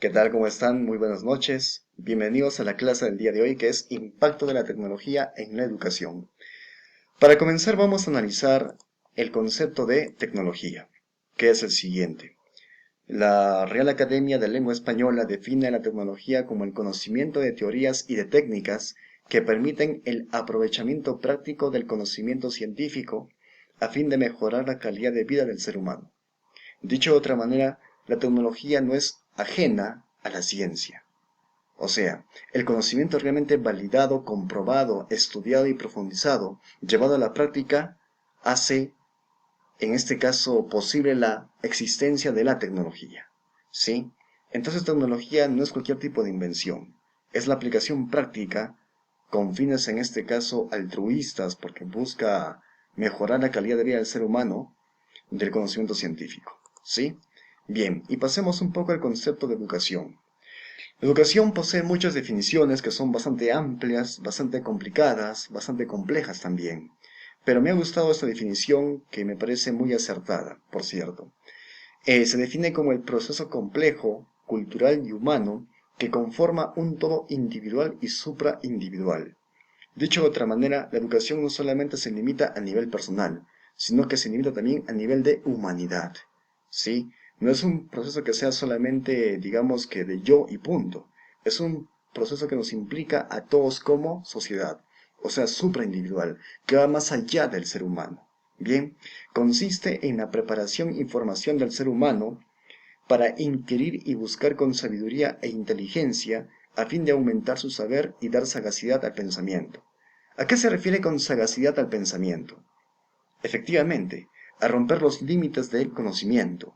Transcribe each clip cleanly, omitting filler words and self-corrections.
¿Qué tal? ¿Cómo están? Muy buenas noches. Bienvenidos a la clase del día de hoy que es Impacto de la tecnología en la educación. Para comenzar vamos a analizar el concepto de tecnología, que es el siguiente. La Real Academia de Lengua Española define la tecnología como el conocimiento de teorías y de técnicas que permiten el aprovechamiento práctico del conocimiento científico a fin de mejorar la calidad de vida del ser humano. Dicho de otra manera, la tecnología no es ajena a la ciencia. O sea, el conocimiento realmente validado, comprobado, estudiado y profundizado, llevado a la práctica, hace, en este caso, posible la existencia de la tecnología. ¿Sí? Entonces, tecnología no es cualquier tipo de invención. Es la aplicación práctica con fines, en este caso, altruistas, porque busca mejorar la calidad de vida del ser humano, del conocimiento científico. ¿Sí? Bien, y pasemos un poco al concepto de educación. La educación posee muchas definiciones que son bastante amplias, bastante complicadas, bastante complejas también. Pero me ha gustado esta definición que me parece muy acertada, por cierto. Se define como el proceso complejo, cultural y humano que conforma un todo individual y supraindividual. Dicho de otra manera, la educación no solamente se limita a nivel personal, sino que se limita también a nivel de humanidad. ¿Sí? No es un proceso que sea solamente, digamos que de yo y punto. Es un proceso que nos implica a todos como sociedad, o sea, supraindividual, que va más allá del ser humano. Bien, consiste en la preparación y formación del ser humano para inquirir y buscar con sabiduría e inteligencia a fin de aumentar su saber y dar sagacidad al pensamiento. ¿A qué se refiere con sagacidad al pensamiento? Efectivamente, a romper los límites del conocimiento,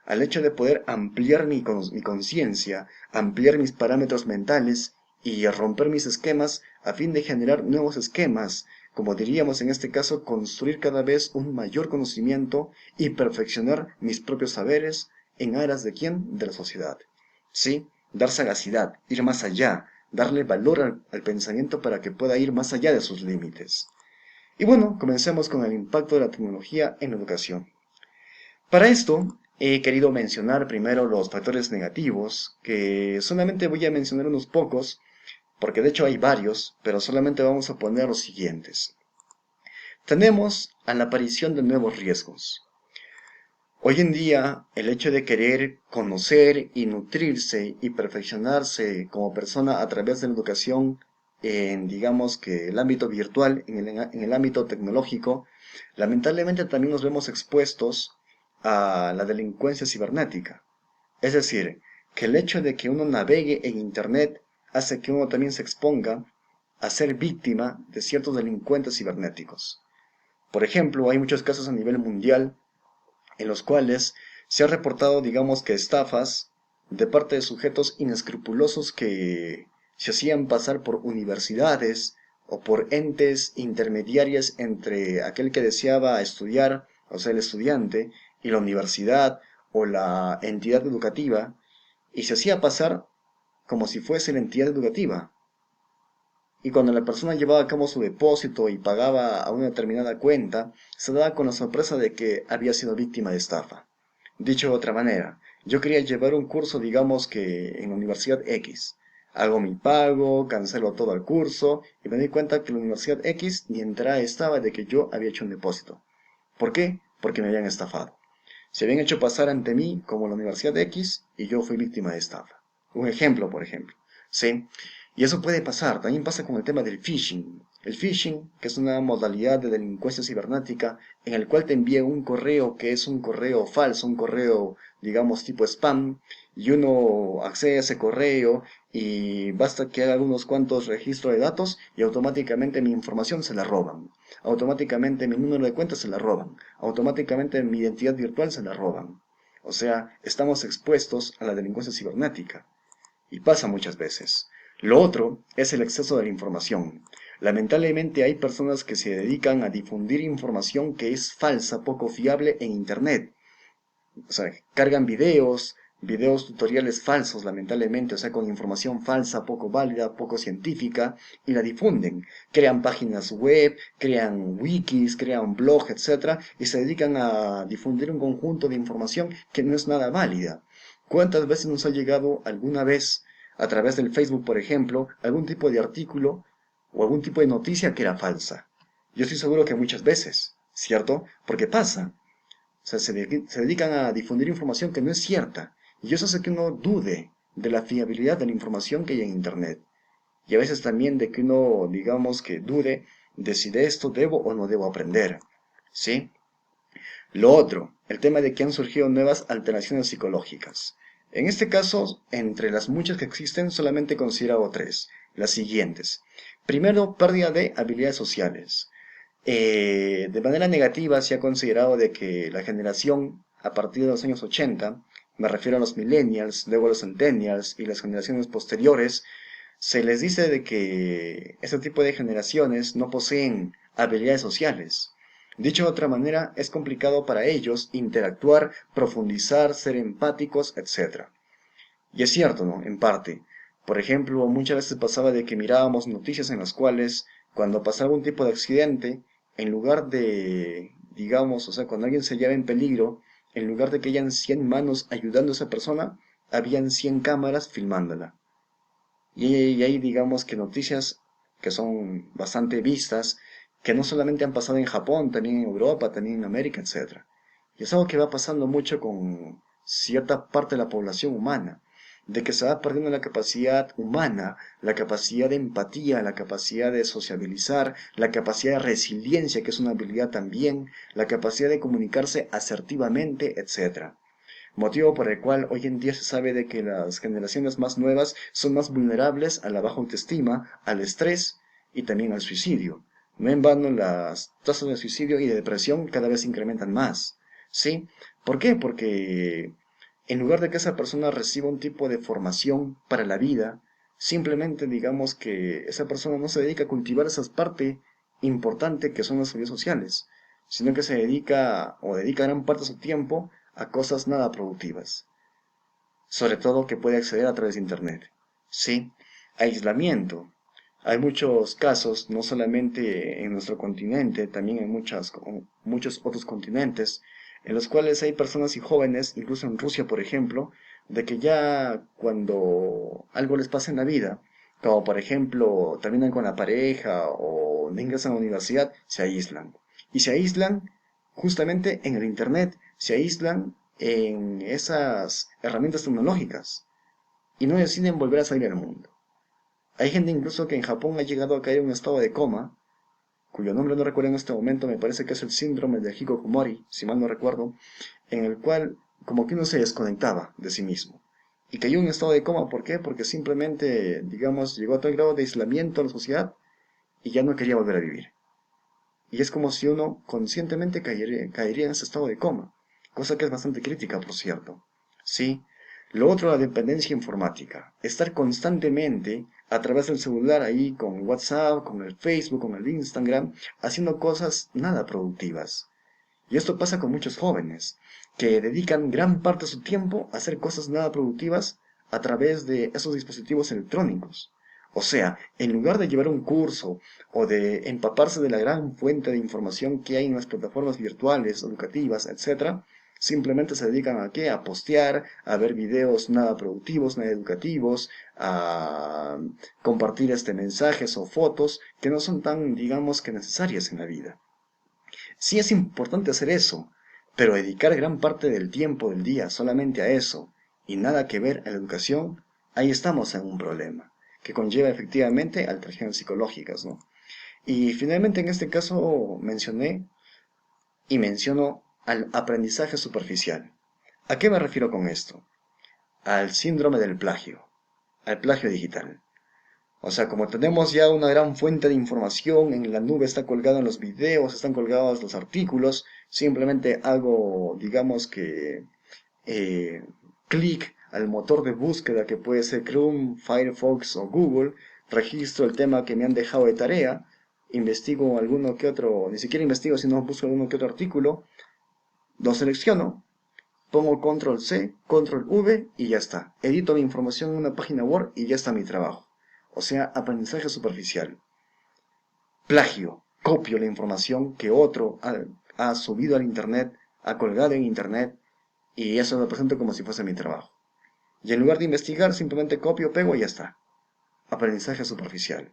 al hecho de poder ampliar mi conciencia, ampliar mis parámetros mentales y a romper mis esquemas a fin de generar nuevos esquemas, como diríamos en este caso, construir cada vez un mayor conocimiento y perfeccionar mis propios saberes en aras de quién, de la sociedad. Sí, dar sagacidad, ir más allá, darle valor al pensamiento para que pueda ir más allá de sus límites. Y bueno, comencemos con el impacto de la tecnología en la educación. Para esto, he querido mencionar primero los factores negativos, que solamente voy a mencionar unos pocos, porque de hecho hay varios, pero solamente vamos a poner los siguientes. Tenemos a la aparición de nuevos riesgos. Hoy en día, el hecho de querer conocer y nutrirse y perfeccionarse como persona a través de la educación en, digamos que el ámbito virtual, en el ámbito tecnológico, lamentablemente también nos vemos expuestos a la delincuencia cibernética. Es decir, que el hecho de que uno navegue en Internet hace que uno también se exponga a ser víctima de ciertos delincuentes cibernéticos. Por ejemplo, hay muchos casos a nivel mundial en los cuales se ha reportado, digamos que estafas de parte de sujetos inescrupulosos que se hacían pasar por universidades o por entes intermediarias entre aquel que deseaba estudiar, o sea, el estudiante, y la universidad o la entidad educativa, y se hacía pasar como si fuese la entidad educativa. Y cuando la persona llevaba a cabo su depósito y pagaba a una determinada cuenta, se daba con la sorpresa de que había sido víctima de estafa. Dicho de otra manera, yo quería llevar un curso, digamos que en la Universidad X. Hago mi pago, cancelo todo el curso y me doy cuenta que la Universidad X ni enterada estaba de que yo había hecho un depósito. ¿Por qué? Porque me habían estafado. Se habían hecho pasar ante mí como la Universidad X y yo fui víctima de estafa. Un ejemplo, por ejemplo. ¿Sí? Y eso puede pasar. También pasa con el tema del phishing. El phishing, que es una modalidad de delincuencia cibernética en el cual te envía un correo que es un correo falso, un correo, digamos, tipo spam, y uno accede a ese correo y basta que haga unos cuantos registros de datos y automáticamente mi información se la roban. Automáticamente mi número de cuenta se la roban. Automáticamente mi identidad virtual se la roban. O sea, estamos expuestos a la delincuencia cibernética. Y pasa muchas veces. Lo otro es el exceso de la información. Lamentablemente hay personas que se dedican a difundir información que es falsa, poco fiable en Internet. O sea, cargan videos tutoriales falsos, lamentablemente, o sea, con información falsa, poco válida, poco científica, y la difunden. Crean páginas web, crean wikis, crean blogs, etcétera, y se dedican a difundir un conjunto de información que no es nada válida. ¿Cuántas veces nos ha llegado alguna vez a través del Facebook, por ejemplo, algún tipo de artículo o algún tipo de noticia que era falsa? Yo estoy seguro que muchas veces, ¿cierto? Porque pasa. O sea, se dedican a difundir información que no es cierta. Y eso hace que uno dude de la fiabilidad de la información que hay en Internet. Y a veces también de que uno, digamos, que dude de si de esto debo o no debo aprender. ¿Sí? Lo otro, el tema de que han surgido nuevas alteraciones psicológicas. En este caso, entre las muchas que existen, solamente he considerado tres, las siguientes. Primero, pérdida de habilidades sociales. De manera negativa se ha considerado de que la generación a partir de los años 80, me refiero a los millennials, luego los centennials y las generaciones posteriores, se les dice de que este tipo de generaciones no poseen habilidades sociales. Dicho de otra manera, es complicado para ellos interactuar, profundizar, ser empáticos, etc. Y es cierto, ¿no? En parte. Por ejemplo, muchas veces pasaba de que mirábamos noticias en las cuales, cuando pasaba algún tipo de accidente, en lugar de, digamos, o sea, cuando alguien se hallaba en peligro, en lugar de que hayan 100 manos ayudando a esa persona, habían 100 cámaras filmándola. Y hay, digamos, que noticias que son bastante vistas, que no solamente han pasado en Japón, también en Europa, también en América, etcétera. Y es algo que va pasando mucho con cierta parte de la población humana, de que se va perdiendo la capacidad humana, la capacidad de empatía, la capacidad de sociabilizar, la capacidad de resiliencia, que es una habilidad también, la capacidad de comunicarse asertivamente, etcétera. Motivo por el cual hoy en día se sabe de que las generaciones más nuevas son más vulnerables a la baja autoestima, al estrés y también al suicidio. No en vano las tasas de suicidio y de depresión cada vez se incrementan más. ¿Sí? ¿Por qué? Porque en lugar de que esa persona reciba un tipo de formación para la vida, simplemente digamos que esa persona no se dedica a cultivar esa parte importante que son las habilidades sociales, sino que se dedica o dedica gran parte de su tiempo a cosas nada productivas, sobre todo que puede acceder a través de Internet. Sí, aislamiento. Hay muchos casos, no solamente en nuestro continente, también en muchos otros continentes, en los cuales hay personas y jóvenes, incluso en Rusia, por ejemplo, de que ya cuando algo les pasa en la vida, como por ejemplo terminan con la pareja o no ingresan a la universidad, se aíslan. Y se aíslan justamente en el Internet, se aíslan en esas herramientas tecnológicas y no deciden volver a salir al mundo. Hay gente incluso que en Japón ha llegado a caer en un estado de coma, cuyo nombre no recuerdo en este momento, me parece que es el síndrome de Hikikomori, si mal no recuerdo, en el cual como que uno se desconectaba de sí mismo. Y cayó en un estado de coma, ¿por qué? Porque simplemente, digamos, llegó a tal grado de aislamiento a la sociedad y ya no quería volver a vivir. Y es como si uno conscientemente caería en ese estado de coma, cosa que es bastante crítica, por cierto. Sí, lo otro, la dependencia informática. Estar constantemente a través del celular ahí con WhatsApp, con el Facebook, con el Instagram, haciendo cosas nada productivas. Y esto pasa con muchos jóvenes, que dedican gran parte de su tiempo a hacer cosas nada productivas a través de esos dispositivos electrónicos. O sea, en lugar de llevar un curso o de empaparse de la gran fuente de información que hay en las plataformas virtuales, educativas, etc., simplemente se dedican a qué? A postear, a ver videos nada productivos, nada educativos, a compartir mensajes o fotos que no son tan, digamos, que necesarias en la vida. Sí es importante hacer eso, pero dedicar gran parte del tiempo del día solamente a eso y nada que ver a la educación, ahí estamos en un problema, que conlleva efectivamente alteraciones psicológicas, ¿no? Y finalmente en este caso mencioné y menciono al aprendizaje superficial. ¿A qué me refiero con esto? Al síndrome del plagio, al plagio digital. O sea, como tenemos ya una gran fuente de información, en la nube está colgado en los videos, están colgados los artículos, simplemente hago, digamos que, eh, clic al motor de búsqueda que puede ser Chrome, Firefox o Google, registro el tema que me han dejado de tarea, investigo alguno que otro, ni siquiera investigo, sino busco alguno que otro artículo, lo selecciono, pongo control C, control V y ya está. Edito mi información en una página Word y ya está mi trabajo. O sea, aprendizaje superficial. Plagio. Copio la información que otro ha subido al Internet, ha colgado en Internet y eso lo presento como si fuese mi trabajo. Y en lugar de investigar, simplemente copio, pego y ya está. Aprendizaje superficial.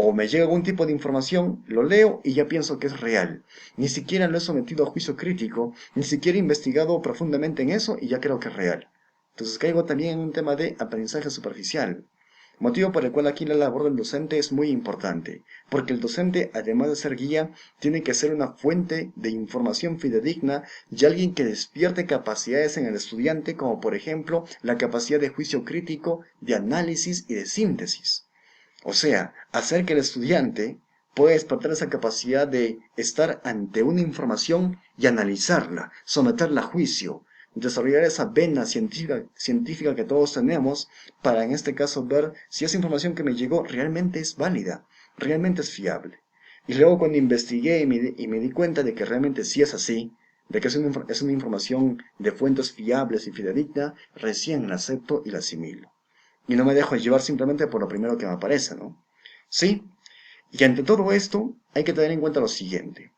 O me llega algún tipo de información, lo leo y ya pienso que es real. Ni siquiera lo he sometido a juicio crítico, ni siquiera he investigado profundamente en eso y ya creo que es real. Entonces caigo también en un tema de aprendizaje superficial. Motivo por el cual aquí la labor del docente es muy importante, porque el docente, además de ser guía, tiene que ser una fuente de información fidedigna y alguien que despierte capacidades en el estudiante, como por ejemplo la capacidad de juicio crítico, de análisis y de síntesis. O sea, hacer que el estudiante pueda despertar esa capacidad de estar ante una información y analizarla, someterla a juicio, desarrollar esa vena científica que todos tenemos para en este caso ver si esa información que me llegó realmente es válida, realmente es fiable. Y luego cuando investigué y me di cuenta de que realmente sí es así, de que es una información de fuentes fiables y fidedigna, recién la acepto y la asimilo y no me dejo llevar simplemente por lo primero que me aparece, ¿no? Sí, y ante todo esto hay que tener en cuenta lo siguiente,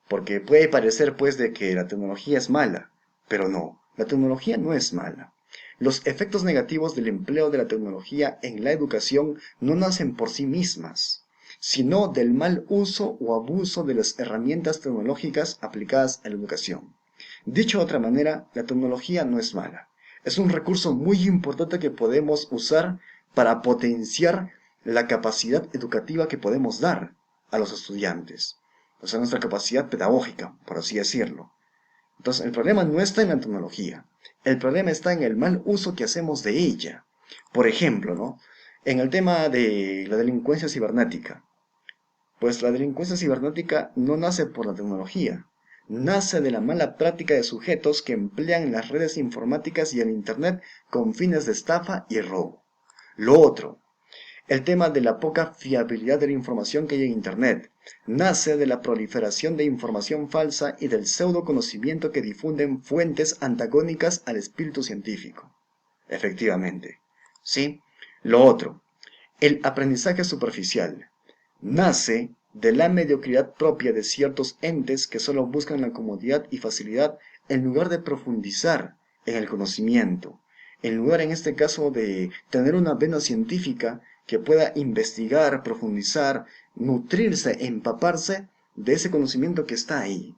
porque puede parecer pues de que la tecnología es mala, pero no, la tecnología no es mala. Los efectos negativos del empleo de la tecnología en la educación no nacen por sí mismas, sino del mal uso o abuso de las herramientas tecnológicas aplicadas a la educación. Dicho de otra manera, la tecnología no es mala. Es un recurso muy importante que podemos usar para potenciar la capacidad educativa que podemos dar a los estudiantes. O sea, nuestra capacidad pedagógica, por así decirlo. Entonces, el problema no está en la tecnología. El problema está en el mal uso que hacemos de ella. Por ejemplo, ¿no? En el tema de la delincuencia cibernética. Pues la delincuencia cibernética no nace por la tecnología, nace de la mala práctica de sujetos que emplean las redes informáticas y el Internet con fines de estafa y robo. Lo otro, el tema de la poca fiabilidad de la información que hay en Internet, nace de la proliferación de información falsa y del pseudo conocimiento que difunden fuentes antagónicas al espíritu científico. Efectivamente. ¿Sí? Lo otro, el aprendizaje superficial nace de la mediocridad propia de ciertos entes que solo buscan la comodidad y facilidad en lugar de profundizar en el conocimiento, en lugar en este caso de tener una vena científica que pueda investigar, profundizar, nutrirse, empaparse de ese conocimiento que está ahí.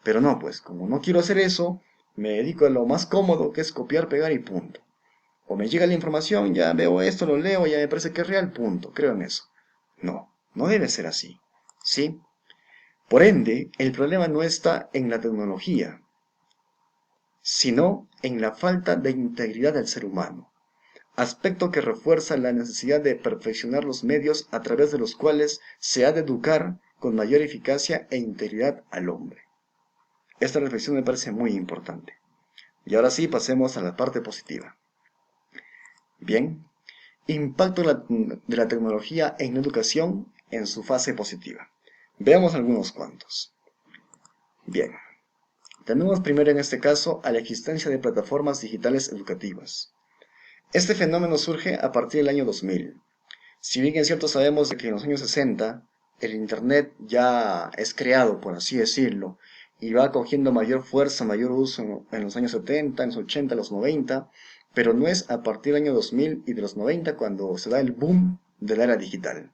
Pero no, pues como no quiero hacer eso, me dedico a lo más cómodo que es copiar, pegar y punto. O me llega la información, ya veo esto, lo leo, ya me parece que es real, punto, creo en eso. No, no debe ser así. ¿Sí? Por ende, el problema no está en la tecnología, sino en la falta de integridad del ser humano, aspecto que refuerza la necesidad de perfeccionar los medios a través de los cuales se ha de educar con mayor eficacia e integridad al hombre. Esta reflexión me parece muy importante. Y ahora sí, pasemos a la parte positiva. Bien, impacto de la tecnología en la educación en su fase positiva. Veamos algunos cuantos. Bien, tenemos primero en este caso a la existencia de plataformas digitales educativas. Este fenómeno surge a partir del año 2000. Si bien es cierto sabemos de que en los años 60 el Internet ya es creado, por así decirlo, y va cogiendo mayor fuerza, mayor uso en los años 70, en los 80, en los 90, pero no es a partir del año 2000 y de los 90 cuando se da el boom de la era digital.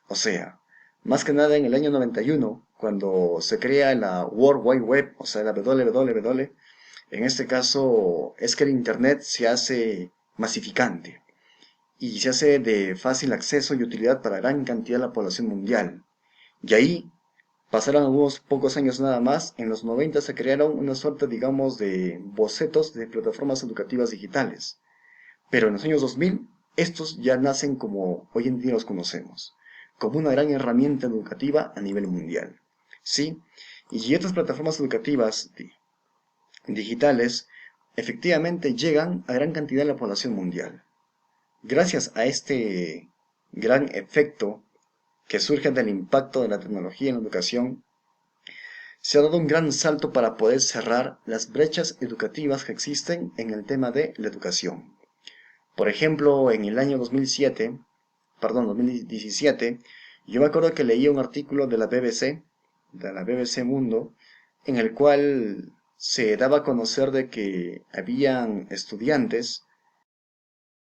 O sea, más que nada en el año 91, cuando se crea la World Wide Web, o sea, la WWW, en este caso es que el Internet se hace masificante y se hace de fácil acceso y utilidad para gran cantidad de la población mundial. Y ahí pasaron algunos pocos años nada más, en los 90 se crearon una suerte, digamos, de bocetos de plataformas educativas digitales. Pero en los años 2000, estos ya nacen como hoy en día los conocemos, como una gran herramienta educativa a nivel mundial. ¿Sí? Y estas plataformas educativas digitales efectivamente llegan a gran cantidad de la población mundial. Gracias a este gran efecto que surge del impacto de la tecnología en la educación, se ha dado un gran salto para poder cerrar las brechas educativas que existen en el tema de la educación. Por ejemplo, en el año 2017, yo me acuerdo que leía un artículo de la BBC Mundo, en el cual se daba a conocer de que habían estudiantes